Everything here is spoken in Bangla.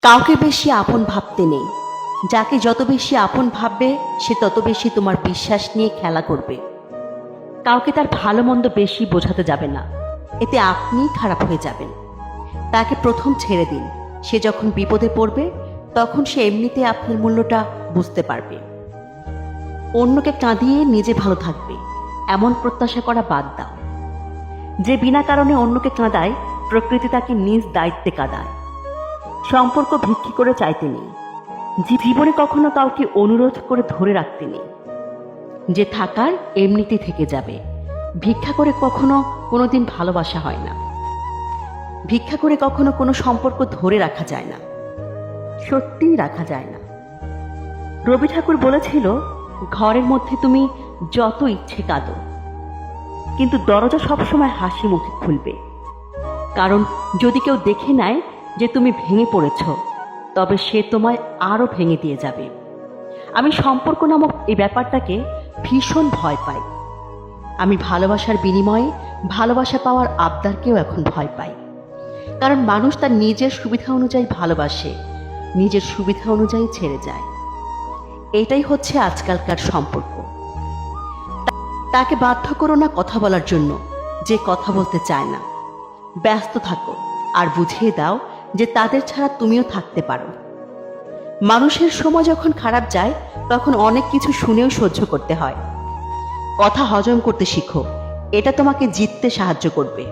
কাউকে বেশি আপন ভাবতে নেই। যাকে যত বেশি আপন ভাববে সে তত বেশি তোমার বিশ্বাস নিয়ে খেলা করবে। কাউকে তার ভালো মন্দ বেশি বোঝাতে যাবে না, এতে আপনিই খারাপ হয়ে যাবেন। তাকে প্রথম ছেড়ে দিন, সে যখন বিপদে পড়বে তখন সে এমনিতে আপনার মূল্যটা বুঝতে পারবে। অন্যকে কাঁদিয়ে নিজে ভালো থাকবে এমন প্রত্যাশা করা বাদ দাও। যে বিনা কারণে অন্যকে কাঁদায় প্রকৃতি তাকে নিজ দায়িত্বে কাঁদায়। সম্পর্ক ভিক্ষি করে চাইতে নেই, জীবনে কখনো কাউকে অনুরোধ করে ধরে রাখতে নেই। যে থাকার এমনিতেই থেকে যাবে, ভিক্ষা করে কখনো কোনোদিন ভালোবাসা হয় না। ভিক্ষা করে কখনো কোনো সম্পর্ক ধরে রাখা যায় না, সত্যিই রাখা যায় না। রবি ঠাকুর বলেছিল, ঘরের মধ্যে তুমি যত ইচ্ছে কাঁদো, কিন্তু দরজা সবসময় হাসি মুখে খুলবে। কারণ যদি কেউ দেখে নেয় যে তুমি ভেঙে পড়েছ, তবে সে তোমায় আরো ভেঙে দিয়ে যাবে। আমি সম্পর্ক নামক এই ব্যাপারটাকে ভীষণ ভয় পাই। আমি ভালোবাসার বিনিময়ে ভালোবাসা পাওয়ার আবদারকেও এখন ভয় পাই। কারণ মানুষ তার নিজের সুবিধা অনুযায়ী ভালোবাসে, নিজের সুবিধা অনুযায়ী ছেড়ে যায়। এটাই হচ্ছে আজকালকার সম্পর্ক। তাকে বাধ্য করো না কথা বলার জন্য যে কথা বলতে চায় না। ব্যস্ত থাকো আর বুঝিয়ে দাও যে তাদের ছাড়া তুমিও থাকতে পারো। মানুষের সময় যখন খারাপ যায় তখন অনেক কিছু শুনেও সহ্য করতে হয়। কথা হজম করতে শিখো, এটা তোমাকে জিততে সাহায্য করবে।